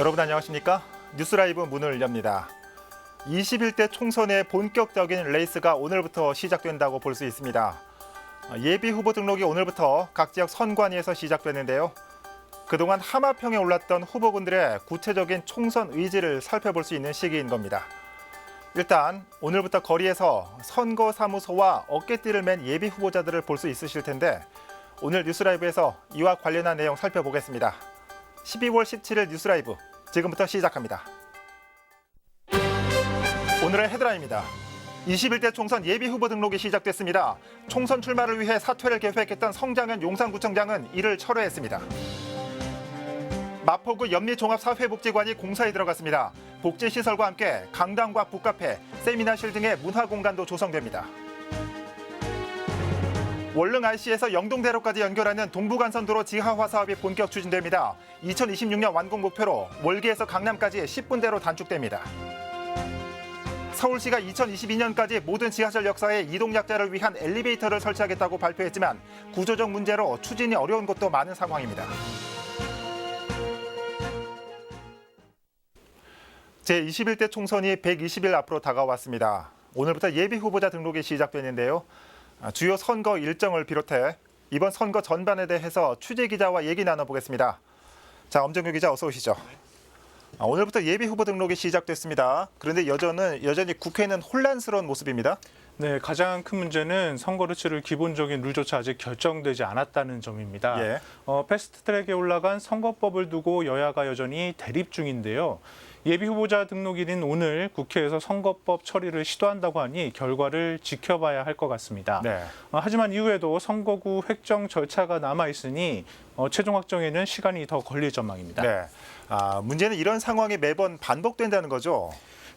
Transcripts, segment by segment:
여러분 안녕하십니까? 뉴스라이브 문을 엽니다. 21대 총선의 본격적인 레이스가 오늘부터 시작된다고 볼 수 있습니다. 예비 후보 등록이 오늘부터 각 지역 선관위에서 시작됐는데요. 그동안 하마평에 올랐던 후보군들의 구체적인 총선 의지를 살펴볼 수 있는 시기인 겁니다. 일단 오늘부터 거리에서 선거사무소와 어깨띠를 맨 예비 후보자들을 볼 수 있으실 텐데 오늘 뉴스라이브에서 이와 관련한 내용 살펴보겠습니다. 12월 17일 뉴스라이브 지금부터 시작합니다. 오늘의 헤드라인입니다. 21대 총선 예비 후보 등록이 시작됐습니다. 총선 출마를 위해 사퇴를 계획했던 성장현 용산구청장은 이를 철회했습니다. 마포구 염리종합사회복지관이 공사에 들어갔습니다. 복지시설과 함께 강당과 북카페, 세미나실 등의 문화공간도 조성됩니다. 월릉 IC에서 영동대로까지 연결하는 동부간선도로 지하화 사업이 본격 추진됩니다. 2026년 완공 목표로 월계에서 강남까지 10분대로 단축됩니다. 서울시가 2022년까지 모든 지하철 역사에 이동약자를 위한 엘리베이터를 설치하겠다고 발표했지만 구조적 문제로 추진이 어려운 곳도 많은 상황입니다. 제21대 총선이 120일 앞으로 다가왔습니다. 오늘부터 예비 후보자 등록이 시작되는데요. 주요 선거 일정을 비롯해 이번 선거 전반에 대해서 취재 기자와 얘기 나눠보겠습니다. 자, 엄정규 기자 어서 오시죠. 오늘부터 예비 후보 등록이 시작됐습니다. 그런데 여전히 국회는 혼란스러운 모습입니다. 네, 가장 큰 문제는 선거를 치를 기본적인 룰조차 아직 결정되지 않았다는 점입니다. 예. 패스트트랙에 올라간 선거법을 두고 여야가 여전히 대립 중인데요. 예비 후보자 등록일인 오늘 국회에서 선거법 처리를 시도한다고 하니 결과를 지켜봐야 할 것 같습니다. 네. 하지만 이후에도 선거구 획정 절차가 남아있으니 최종 확정에는 시간이 더 걸릴 전망입니다. 네. 문제는 이런 상황이 매번 반복된다는 거죠.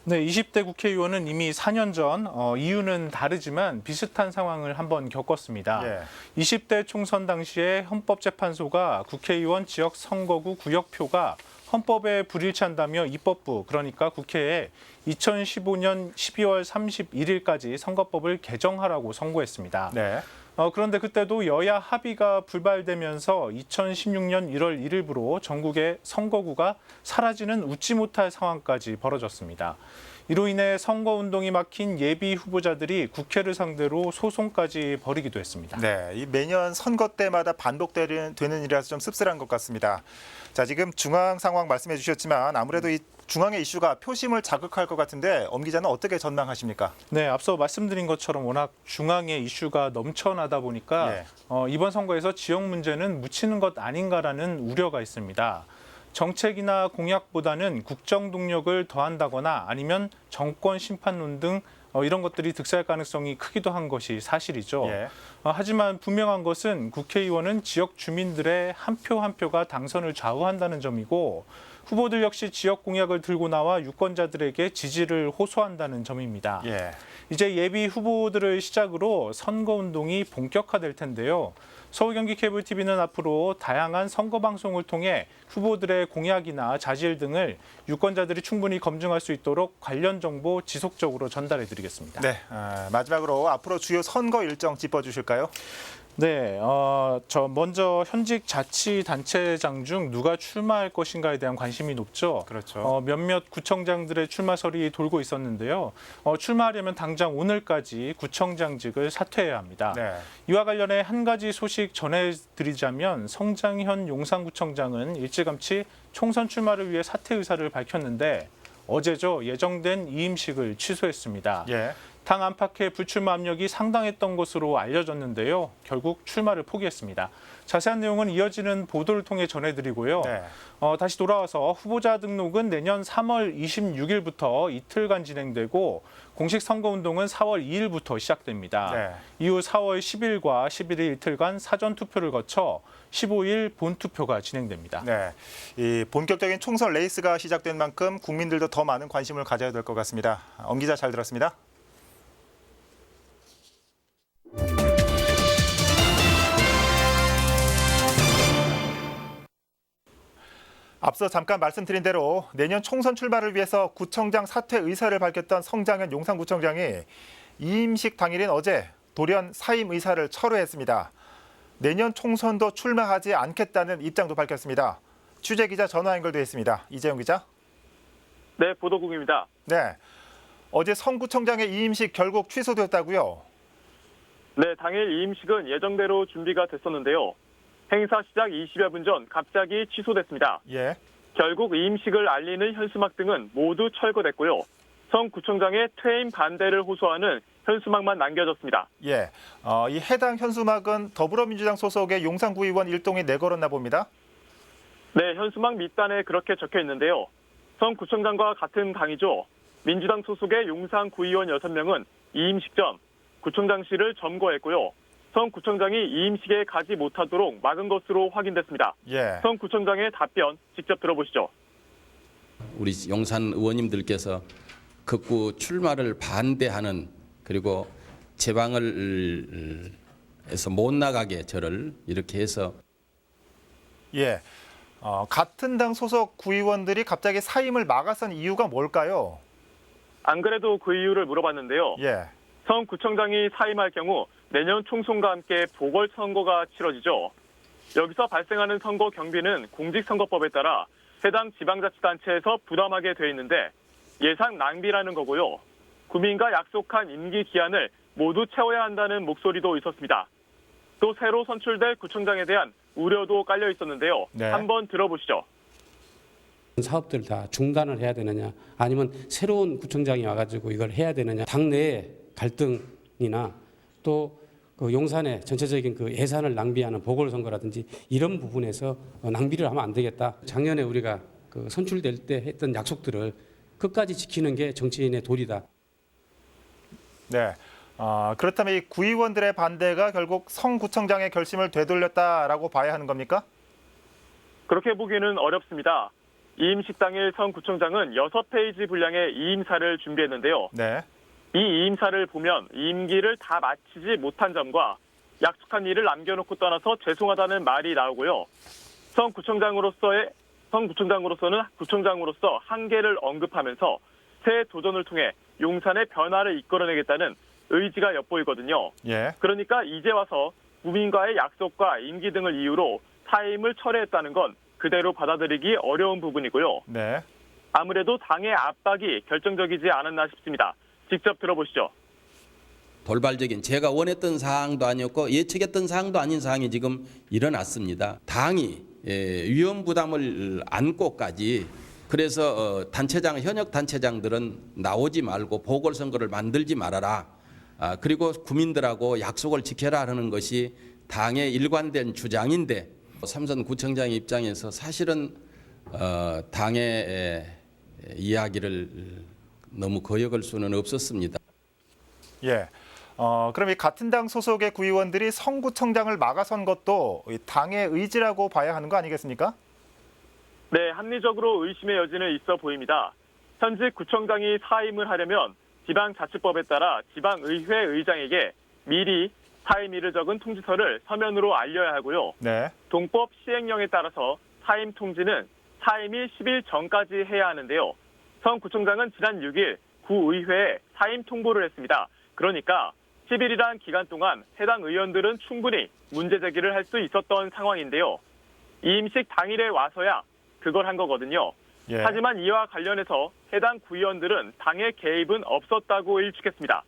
네, 20대 국회의원은 이미 4년 전 이유는 다르지만 비슷한 상황을 한번 겪었습니다. 예. 20대 총선 당시에 헌법재판소가 국회의원 지역 선거구 구역표가 헌법에 불일치한다며 입법부, 그러니까 국회에 2015년 12월 31일까지 선거법을 개정하라고 선고했습니다. 네. 그런데 그때도 여야 합의가 불발되면서 2016년 1월 1일부로 전국의 선거구가 사라지는 웃지 못할 상황까지 벌어졌습니다. 이로 인해 선거운동이 막힌 예비 후보자들이 국회를 상대로 소송까지 벌이기도 했습니다. 네, 이 매년 선거 때마다 반복되는 일이라서 좀 씁쓸한 것 같습니다. 자, 지금 중앙 상황 말씀해 주셨지만 아무래도 이 중앙의 이슈가 표심을 자극할 것 같은데 엄 기자는 어떻게 전망하십니까? 네, 앞서 말씀드린 것처럼 워낙 중앙의 이슈가 넘쳐나다 보니까 예. 이번 선거에서 지역 문제는 묻히는 것 아닌가라는 우려가 있습니다. 정책이나 공약보다는 국정 동력을 더한다거나 아니면 정권 심판론 등 이런 것들이 득세할 가능성이 크기도 한 것이 사실이죠. 예. 하지만 분명한 것은 국회의원은 지역 주민들의 한 표 한 표가 당선을 좌우한다는 점이고 후보들 역시 지역 공약을 들고 나와 유권자들에게 지지를 호소한다는 점입니다. 예. 이제 예비 후보들을 시작으로 선거운동이 본격화될 텐데요. 서울 경기 케이블 TV는 앞으로 다양한 선거 방송을 통해 후보들의 공약이나 자질 등을 유권자들이 충분히 검증할 수 있도록 관련 정보 지속적으로 전달해 드리겠습니다. 네, 마지막으로 앞으로 주요 선거 일정 짚어주실까요? 네, 먼저 현직 자치단체장 중 누가 출마할 것인가에 대한 관심이 높죠. 그렇죠. 몇몇 구청장들의 출마설이 돌고 있었는데요. 출마하려면 당장 오늘까지 구청장직을 사퇴해야 합니다. 네. 이와 관련해 한 가지 소식 전해드리자면 성장현 용산구청장은 일찌감치 총선 출마를 위해 사퇴 의사를 밝혔는데 어제죠, 예정된 이임식을 취소했습니다. 예. 당 안팎의 불출마 압력이 상당했던 것으로 알려졌는데요. 결국 출마를 포기했습니다. 자세한 내용은 이어지는 보도를 통해 전해드리고요. 네. 다시 돌아와서 후보자 등록은 내년 3월 26일부터 이틀간 진행되고 공식 선거운동은 4월 2일부터 시작됩니다. 네. 이후 4월 10일과 11일 이틀간 사전투표를 거쳐 15일 본투표가 진행됩니다. 네, 이 본격적인 총선 레이스가 시작된 만큼 국민들도 더 많은 관심을 가져야 될 것 같습니다. 엄 기자 잘 들었습니다. 앞서 잠깐 말씀드린 대로 내년 총선 출마를 위해서 구청장 사퇴 의사를 밝혔던 성장현 용산구청장이 이임식 당일인 어제 돌연 사임 의사를 철회했습니다. 내년 총선도 출마하지 않겠다는 입장도 밝혔습니다. 취재 기자 전화 연결돼 있습니다. 이재용 기자. 네, 보도국입니다. 네. 어제 성구청장의 이임식 결국 취소됐다고요? 네, 당일 이임식은 예정대로 준비가 됐었는데요. 행사 시작 20여 분 전 갑자기 취소됐습니다. 예. 결국 이임식을 알리는 현수막 등은 모두 철거됐고요. 성구청장의 퇴임 반대를 호소하는 현수막만 남겨졌습니다. 예. 이 해당 현수막은 더불어민주당 소속의 용산구의원 일동이 내걸었나 봅니다. 네, 현수막 밑단에 그렇게 적혀 있는데요. 성구청장과 같은 당이죠. 민주당 소속의 용산구의원 6명은 이임식 전 구청장실을 점거했고요. 성구청장이 이임식에 가지 못하도록 막은 것으로 확인됐습니다. 예. 성구청장의 답변 직접 들어보시죠. 우리 용산 의원님들께서 극구 출마를 반대하는 그리고 제방을 해서 못 나가게 저를 이렇게 해서 예. 같은 당 소속 구의원들이 갑자기 사임을 막아선 이유가 뭘까요? 안 그래도 그 이유를 물어봤는데요. 예. 성구청장이 사임할 경우 내년 총선과 함께 보궐선거가 치러지죠. 여기서 발생하는 선거 경비는 공직선거법에 따라 해당 지방자치단체에서 부담하게 돼 있는데 예상 낭비라는 거고요. 구민과 약속한 임기 기한을 모두 채워야 한다는 목소리도 있었습니다. 또 새로 선출될 구청장에 대한 우려도 깔려 있었는데요. 네. 한번 들어보시죠. 사업들을 다 중단을 해야 되느냐 아니면 새로운 구청장이 와가지고 이걸 해야 되느냐 당내의 갈등이나 또 그 용산의 전체적인 그 예산을 낭비하는 보궐선거라든지 이런 부분에서 낭비를 하면 안 되겠다. 작년에 우리가 그 선출될 때 했던 약속들을 끝까지 지키는 게 정치인의 도리다. 네. 그렇다면 이 구의원들의 반대가 결국 성구청장의 결심을 되돌렸다라고 봐야 하는 겁니까? 그렇게 보기는 어렵습니다. 이임식 당일 성구청장은 6페이지 분량의 이임사를 준비했는데요. 네. 이 이임사를 보면 임기를 다 마치지 못한 점과 약속한 일을 남겨놓고 떠나서 죄송하다는 말이 나오고요. 성구청장으로서는 구청장으로서 한계를 언급하면서 새 도전을 통해 용산의 변화를 이끌어내겠다는 의지가 엿보이거든요. 예. 그러니까 이제 와서 국민과의 약속과 임기 등을 이유로 사임을 철회했다는 건 그대로 받아들이기 어려운 부분이고요. 네. 아무래도 당의 압박이 결정적이지 않았나 싶습니다. 직접 들어보시죠. 돌발적인 제가 원했던 사항도 아니었고 예측했던 사항도 아닌 사항이 지금 일어났습니다. 당이 위험 부담을 안고까지 그래서 현역 단체장들은 나오지 말고 보궐선거를 만들지 말아라. 그리고 국민들하고 약속을 지켜라 하는 것이 당의 일관된 주장인데 삼선 구청장의 입장에서 사실은 당의 이야기를 너무 거역할 수는 없었습니다. 예. 그럼 이 같은 당 소속의 구의원들이 성구청장을 막아선 것도 이 당의 의지라고 봐야 하는 거 아니겠습니까? 네, 합리적으로 의심의 여지는 있어 보입니다. 현직 구청장이 사임을 하려면 지방자치법에 따라 지방의회 의장에게 미리 사임일을 적은 통지서를 서면으로 알려야 하고요. 네. 동법 시행령에 따라서 사임 통지는 사임일 10일 전까지 해야 하는데요. 성 구청장은 지난 6일 구의회에 사임 통보를 했습니다. 그러니까 10일이란 기간 동안 해당 의원들은 충분히 문제 제기를 할 수 있었던 상황인데요. 이임식 당일에 와서야 그걸 한 거거든요. 예. 하지만 이와 관련해서 해당 구의원들은 당의 개입은 없었다고 일축했습니다.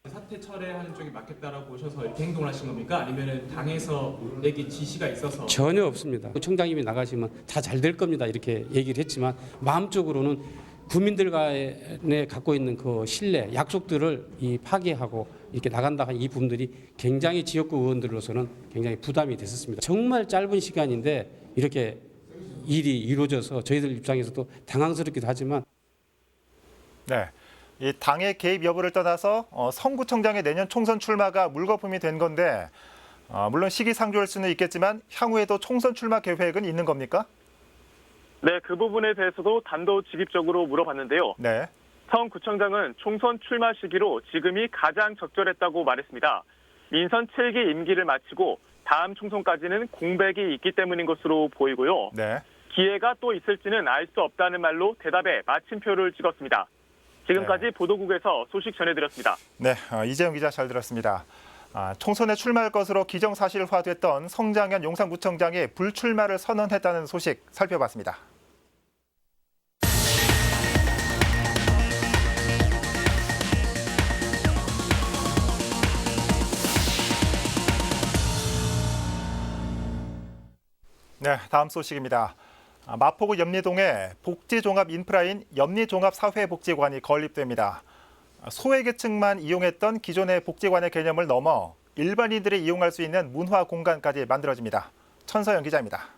사태 철회하는 쪽이 맞겠다라고 보셔서 이렇게 행동을 하신 겁니까? 아니면 당에서 내기 지시가 있어서? 전혀 없습니다. 구청장님이 나가시면 다 잘 될 겁니다. 이렇게 얘기를 했지만 마음적으로는 국민들 간에 갖고 있는 그 신뢰, 약속들을 파괴하고 이렇게 나간다 한 이 부분들이 굉장히 지역구 의원들로서는 굉장히 부담이 됐었습니다. 정말 짧은 시간인데 이렇게 일이 이루어져서 저희들 입장에서도 당황스럽기도 하지만 네. 이 당의 개입 여부를 떠나서 성구청장의 내년 총선 출마가 물거품이 된 건데 물론 시기상조할 수는 있겠지만 향후에도 총선 출마 계획은 있는 겁니까? 네, 그 부분에 대해서도 단도직입적으로 물어봤는데요. 네. 성 구청장은 총선 출마 시기로 지금이 가장 적절했다고 말했습니다. 민선 7기 임기를 마치고 다음 총선까지는 공백이 있기 때문인 것으로 보이고요. 네. 기회가 또 있을지는 알 수 없다는 말로 대답에 마침표를 찍었습니다. 지금까지 보도국에서 소식 전해드렸습니다. 네, 이재용 기자 잘 들었습니다. 총선에 출마할 것으로 기정사실화됐던 성장현 용산구청장이 불출마를 선언했다는 소식 살펴봤습니다. 네, 다음 소식입니다. 마포구 염리동에 복지종합 인프라인 염리종합사회복지관이 건립됩니다. 소외계층만 이용했던 기존의 복지관의 개념을 넘어 일반인들이 이용할 수 있는 문화 공간까지 만들어집니다. 천서영 기자입니다.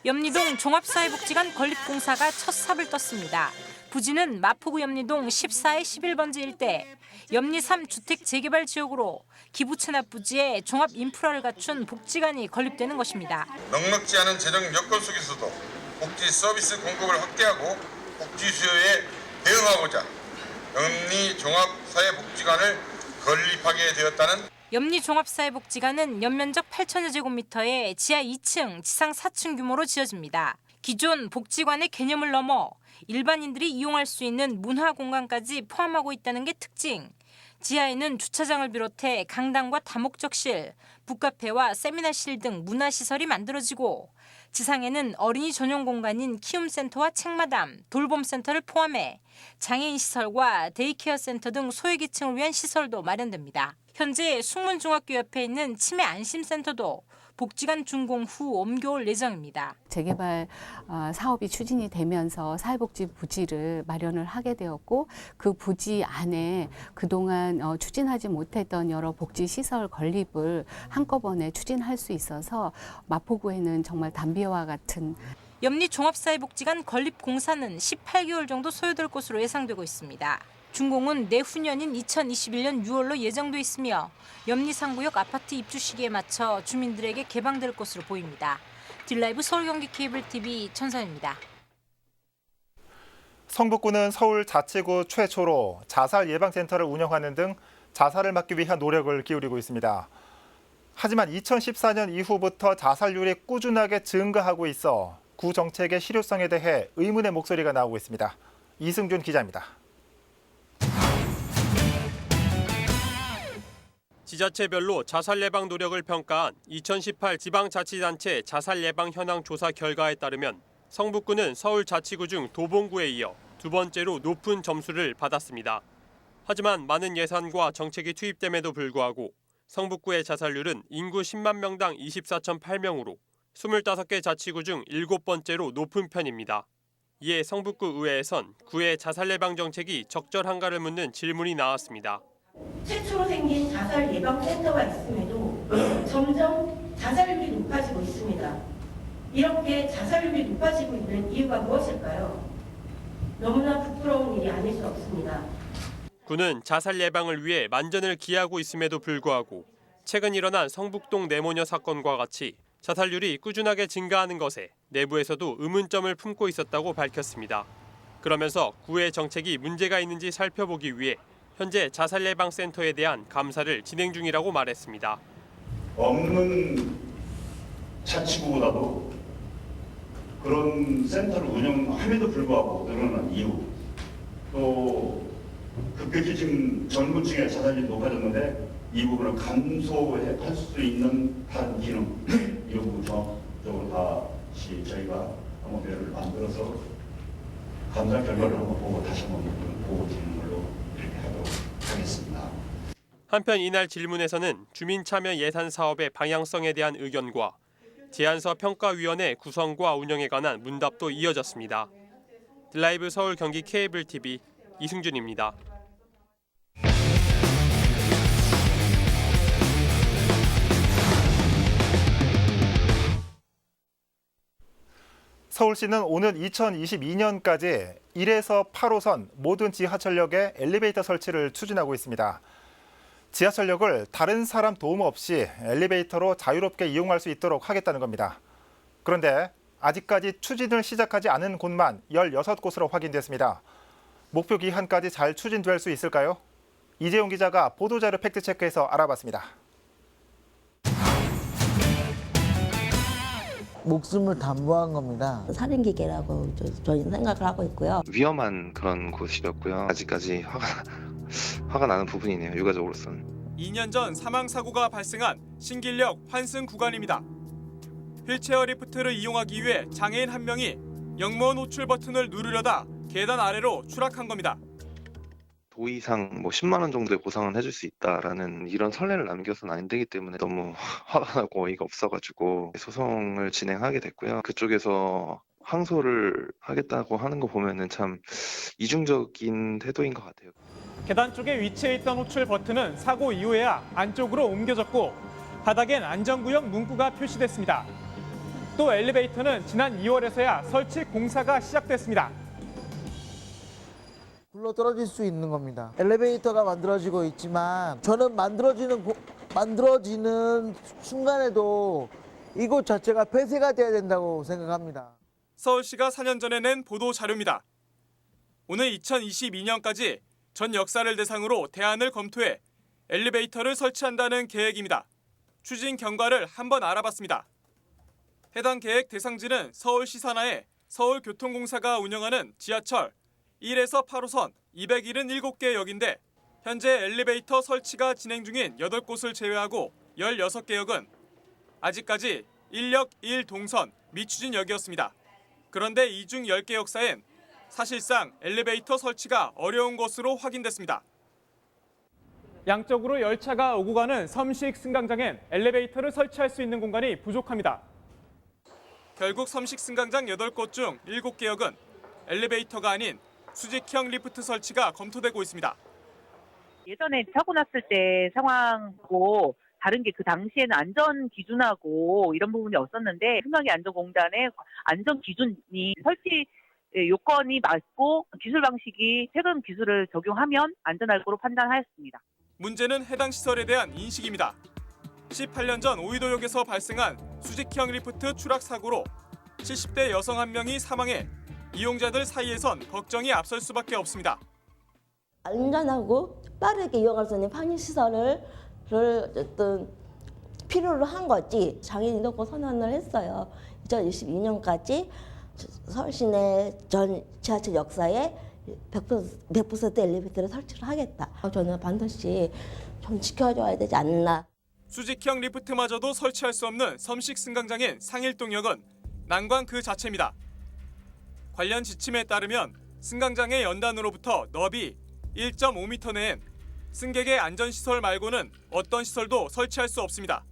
염리동 종합사회복지관 건립공사가 첫 삽을 떴습니다. 부지는 마포구 염리동 14에 11번지 일대 염리 3주택 재개발 지역으로 기부 체납 부지에 종합 인프라를 갖춘 복지관이 건립되는 것입니다. 넉넉지 않은 재정 여건 속에서도 복지 서비스 공급을 확대하고 복지 수요에 대응하고자 염리 종합사회복지관을 건립하게 되었다는. 염리 종합사회복지관은 연면적 8천여 제곱미터에 지하 2층, 지상 4층 규모로 지어집니다. 기존 복지관의 개념을 넘어 일반인들이 이용할 수 있는 문화 공간까지 포함하고 있다는 게 특징. 지하에는 주차장을 비롯해 강당과 다목적실, 북카페와 세미나실 등 문화시설이 만들어지고 지상에는 어린이 전용 공간인 키움센터와 책마담, 돌봄센터를 포함해 장애인 시설과 데이케어 센터 등 소외계층을 위한 시설도 마련됩니다. 현재 숙문중학교 옆에 있는 치매 안심센터도 복지관 준공 후 옮겨올 예정입니다. 재개발 사업이 추진이 되면서 사회복지 부지를 마련을 하게 되었고 그 부지 안에 그동안 추진하지 못했던 여러 복지시설 건립을 한꺼번에 추진할 수 있어서 마포구에는 정말 담비와 같은. 염리 종합사회복지관 건립 공사는 18개월 정도 소요될 것으로 예상되고 있습니다. 준공은 내후년인 2021년 6월로 예정돼 있으며 염리 상구역 아파트 입주 시기에 맞춰 주민들에게 개방될 것으로 보입니다. 딜라이브 서울 경기 케이블 TV 천선입니다. 성북구는 서울 자치구 최초로 자살 예방센터를 운영하는 등 자살을 막기 위한 노력을 기울이고 있습니다. 하지만 2014년 이후부터 자살률이 꾸준하게 증가하고 있어 구 정책의 실효성에 대해 의문의 목소리가 나오고 있습니다. 이승준 기자입니다. 지자체별로 자살 예방 노력을 평가한 2018 지방자치단체 자살 예방 현황 조사 결과에 따르면 성북구는 서울 자치구 중 도봉구에 이어 두 번째로 높은 점수를 받았습니다. 하지만 많은 예산과 정책이 투입됨에도 불구하고 성북구의 자살률은 인구 10만 명당 24.8명으로 25개 자치구 중 7번째로 높은 편입니다. 이에 성북구 의회에선 구의 자살 예방 정책이 적절한가를 묻는 질문이 나왔습니다. 최초로 생긴 자살 예방센터가 있음에도 점점 자살률이 높아지고 있습니다. 이렇게 자살률이 높아지고 있는 이유가 무엇일까요? 너무나 부끄러운 일이 아닐 수 없습니다. 구는 자살 예방을 위해 만전을 기하고 있음에도 불구하고 최근 일어난 성북동 내모녀 사건과 같이 자살률이 꾸준하게 증가하는 것에 내부에서도 의문점을 품고 있었다고 밝혔습니다. 그러면서 구의 정책이 문제가 있는지 살펴보기 위해 현재 자살 예방 센터에 대한 감사를 진행 중이라고 말했습니다. 없는 자치구보다도 그런 센터를 운영함에도 불구하고 늘어난 이유, 또 급격히 지금 젊은 층의 자살률이 높아졌는데 이 부분을 감소할 수 있는 다른 기능, 이 부분 종합적으로 다시 저희가 한번 배를 만들어서 감사 결과를 한번 보고 다시 한번 보고 드리는 걸로 이렇게 하도록 하겠습니다. 한편 이날 질문에서는 주민 참여 예산 사업의 방향성에 대한 의견과 제안서 평가위원회 구성과 운영에 관한 문답도 이어졌습니다. 딜라이브 서울 경기 케이블 TV 이승준입니다. 서울시는 오는 2022년까지 1에서 8호선 모든 지하철역에 엘리베이터 설치를 추진하고 있습니다. 지하철역을 다른 사람 도움 없이 엘리베이터로 자유롭게 이용할 수 있도록 하겠다는 겁니다. 그런데 아직까지 추진을 시작하지 않은 곳만 16곳으로 확인됐습니다. 목표 기한까지 잘 추진될 수 있을까요? 이재용 기자가 보도자료 팩트체크해서 알아봤습니다. 목숨을 담보한 겁니다. 살인기계라고 저희는 생각을 하고 있고요. 위험한 그런 곳이었고요. 아직까지 화가 나는 부분이네요. 유가족으로서는. 2년 전 사망 사고가 발생한 신길역 환승 구간입니다. 휠체어 리프트를 이용하기 위해 장애인 한 명이 역무원 호출 버튼을 누르려다 계단 아래로 추락한 겁니다. 도의상 10만 원 정도의 보상은 해줄 수 있다라는 이런 선례를 남겨서는 안 되기 때문에 너무 화가 나고 어이가 없어가지고 소송을 진행하게 됐고요. 그쪽에서 항소를 하겠다고 하는 거 보면은 참 이중적인 태도인 것 같아요. 계단 쪽에 위치해 있던 호출 버튼은 사고 이후에야 안쪽으로 옮겨졌고 바닥엔 안전구역 문구가 표시됐습니다. 또 엘리베이터는 지난 2월에서야 설치 공사가 시작됐습니다. 굴러 떨어질 수 있는 겁니다. 엘리베이터가 만들어지고 있지만 저는 만들어지는 순간에도 이곳 자체가 폐쇄가 돼야 된다고 생각합니다. 서울시가 4년 전에 낸 보도 자료입니다. 오늘 2022년까지 전 역사를 대상으로 대안을 검토해 엘리베이터를 설치한다는 계획입니다. 추진 경과를 한번 알아봤습니다. 해당 계획 대상지는 서울시 산하의 서울교통공사가 운영하는 지하철 1에서 8호선 277개 역인데 현재 엘리베이터 설치가 진행 중인 8곳을 제외하고 16개 역은 아직까지 1역 1동선 미추진 역이었습니다. 그런데 이 중 10개 역사엔 사실상 엘리베이터 설치가 어려운 것으로 확인됐습니다. 양쪽으로 열차가 오고 가는 섬식 승강장엔 엘리베이터를 설치할 수 있는 공간이 부족합니다. 결국 섬식 승강장 8곳 중 7개 역은 엘리베이터가 아닌 수직형 리프트 설치가 검토되고 있습니다. 예전에 사고 났을 때 상황하고 다른 게 그 당시에는 안전 기준하고 이런 부분이 없었는데 승강기안전공단의 안전 기준이 설치 요건이 맞고 기술 방식이 최근 기술을 적용하면 안전할 거로 판단하였습니다. 문제는 해당 시설에 대한 인식입니다. 18년 전 오이도역에서 발생한 수직형 리프트 추락 사고로 70대 여성 한 명이 사망해 이용자들 사이에선 걱정이 앞설 수밖에 없습니다. 안전하고 빠르게 이용할 수 있는 편의시설을 어떤 필요로 한 거지 장애인이 놓고 선언을 했어요. 2022년까지 서울시 내 전 지하철 역사에 100% 엘리베이터를 설치를 하겠다. 저는 반드시 좀 지켜줘야 되지 않나. 수직형 리프트마저도 설치할 수 없는 섬식 승강장인 상일동역은 난관 그 자체입니다. 관련 지침에 따르면 승강장의 연단으로부터 너비 1.5m 내엔 승객의 안전시설 말고는 어떤 시설도 설치할 수 없습니다.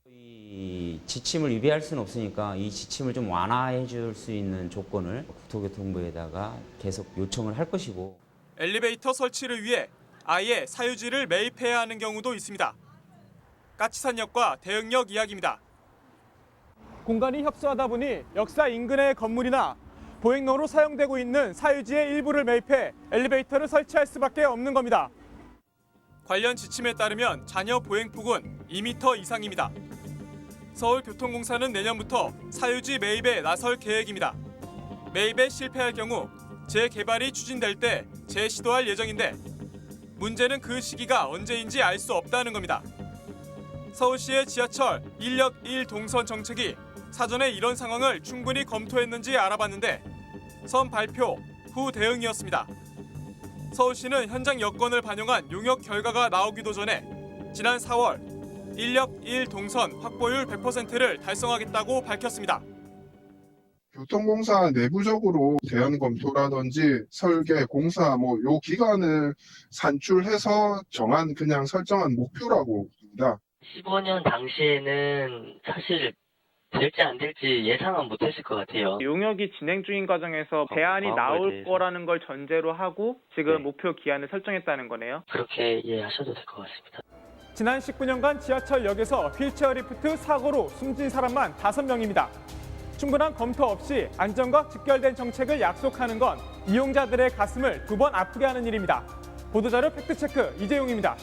이 지침을 위배할 수는 없으니까 이 지침을 좀 완화해 줄 수 있는 조건을 국토교통부에다가 계속 요청을 할 것이고 엘리베이터 설치를 위해 아예 사유지를 매입해야 하는 경우도 있습니다. 까치산역과 대흥역 이야기입니다. 공간이 협소하다 보니 역사 인근의 건물이나 보행로로 사용되고 있는 사유지의 일부를 매입해 엘리베이터를 설치할 수밖에 없는 겁니다. 관련 지침에 따르면 잔여 보행폭은 2m 이상입니다. 서울교통공사는 내년부터 사유지 매입에 나설 계획입니다. 매입에 실패할 경우 재개발이 추진될 때 재시도할 예정인데 문제는 그 시기가 언제인지 알 수 없다는 겁니다. 서울시의 지하철 1역 1동선 정책이 사전에 이런 상황을 충분히 검토했는지 알아봤는데 선 발표 후 대응이었습니다. 서울시는 현장 여건을 반영한 용역 결과가 나오기도 전에 지난 4월 1역 1동선 확보율 100%를 달성하겠다고 밝혔습니다. 교통공사 내부적으로 대안 검토라든지 설계, 공사 요 기간을 산출해서 그냥 설정한 목표라고 봅니다. 15년 당시에는 사실 될지 안 될지 예상은 못했을 것 같아요. 용역이 진행 중인 과정에서 대안이 나올 거라는 걸 전제로 하고 지금 목표 기한을 설정했다는 거네요. 그렇게 이해하셔도 될 것 같습니다. 지난 19년간 지하철역에서 휠체어 리프트 사고로 숨진 사람만 5명입니다. 충분한 검토 없이 안전과 직결된 정책을 약속하는 건 이용자들의 가슴을 2번 아프게 하는 일입니다. 보도자료 팩트체크 이재용입니다.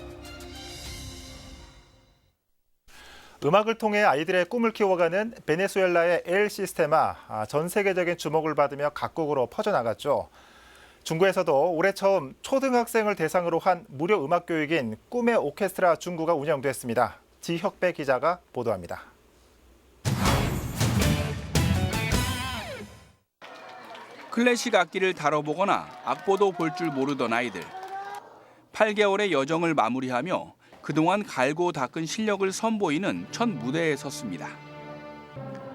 음악을 통해 아이들의 꿈을 키워가는 베네수엘라의 엘 시스테마, 전 세계적인 주목을 받으며 각국으로 퍼져나갔죠. 중국에서도 올해 처음 초등학생을 대상으로 한 무료 음악 교육인 꿈의 오케스트라 중구가 운영됐습니다. 지혁배 기자가 보도합니다. 클래식 악기를 다뤄보거나 악보도 볼 줄 모르던 아이들. 8개월의 여정을 마무리하며 그동안 갈고 닦은 실력을 선보이는 첫 무대에 섰습니다.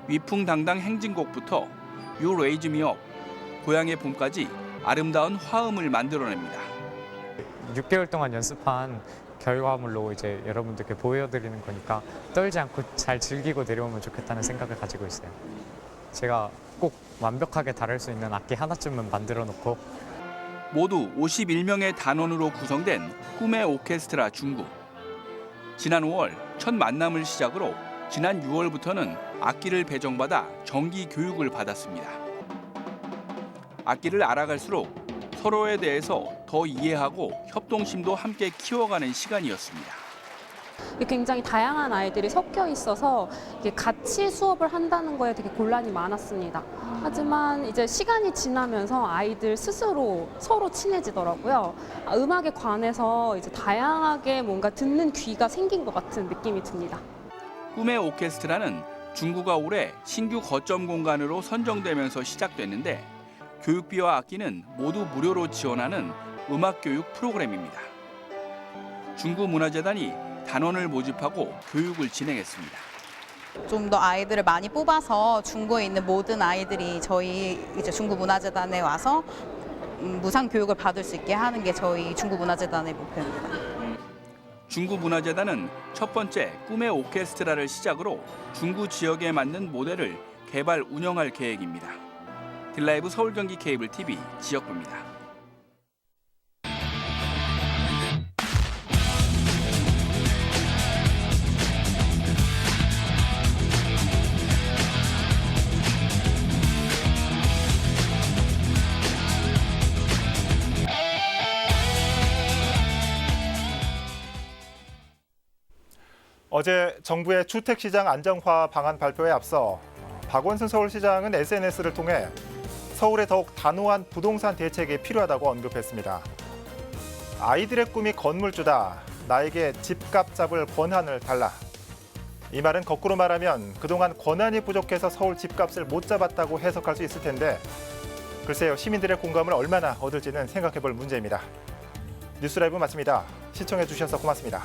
위풍당당 행진곡부터 You Raise Me Up, 고향의 봄까지 아름다운 화음을 만들어냅니다. 6개월 동안 연습한 결과물로 이제 여러분들께 보여드리는 거니까 떨지 않고 잘 즐기고 내려오면 좋겠다는 생각을 가지고 있어요. 제가 꼭 완벽하게 다룰 수 있는 악기 하나쯤은 만들어 놓고 모두 51명의 단원으로 구성된 꿈의 오케스트라 중구. 지난 5월 첫 만남을 시작으로 지난 6월부터는 악기를 배정받아 정기 교육을 받았습니다. 악기를 알아갈수록 서로에 대해서 더 이해하고 협동심도 함께 키워가는 시간이었습니다. 굉장히 다양한 아이들이 섞여 있어서 같이 수업을 한다는 거에 되게 곤란이 많았습니다. 하지만 이제 시간이 지나면서 아이들 스스로 서로 친해지더라고요. 음악에 관해서 이제 다양하게 뭔가 듣는 귀가 생긴 것 같은 느낌이 듭니다. 꿈의 오케스트라는 중구가 올해 신규 거점 공간으로 선정되면서 시작됐는데 교육비와 악기는 모두 무료로 지원하는 음악교육 프로그램입니다. 중구문화재단이 단원을 모집하고 교육을 진행했습니다. 좀 더 아이들을 많이 뽑아서 중구에 있는 모든 아이들이 저희 이제 중구문화재단에 와서 무상 교육을 받을 수 있게 하는 게 저희 중구문화재단의 목표입니다. 중구문화재단은 첫 번째 꿈의 오케스트라를 시작으로 중구 지역에 맞는 모델을 개발 운영할 계획입니다. 딜라이브 서울경기 케이블 TV 지역부입니다. 어제 정부의 주택시장 안정화 방안 발표에 앞서 박원순 서울시장은 SNS를 통해 서울에 더욱 단호한 부동산 대책이 필요하다고 언급했습니다. 아이들의 꿈이 건물주다. 나에게 집값 잡을 권한을 달라. 이 말은 거꾸로 말하면 그동안 권한이 부족해서 서울 집값을 못 잡았다고 해석할 수 있을 텐데 글쎄요, 시민들의 공감을 얼마나 얻을지는 생각해볼 문제입니다. 뉴스라이브 마칩니다. 시청해 주셔서 고맙습니다.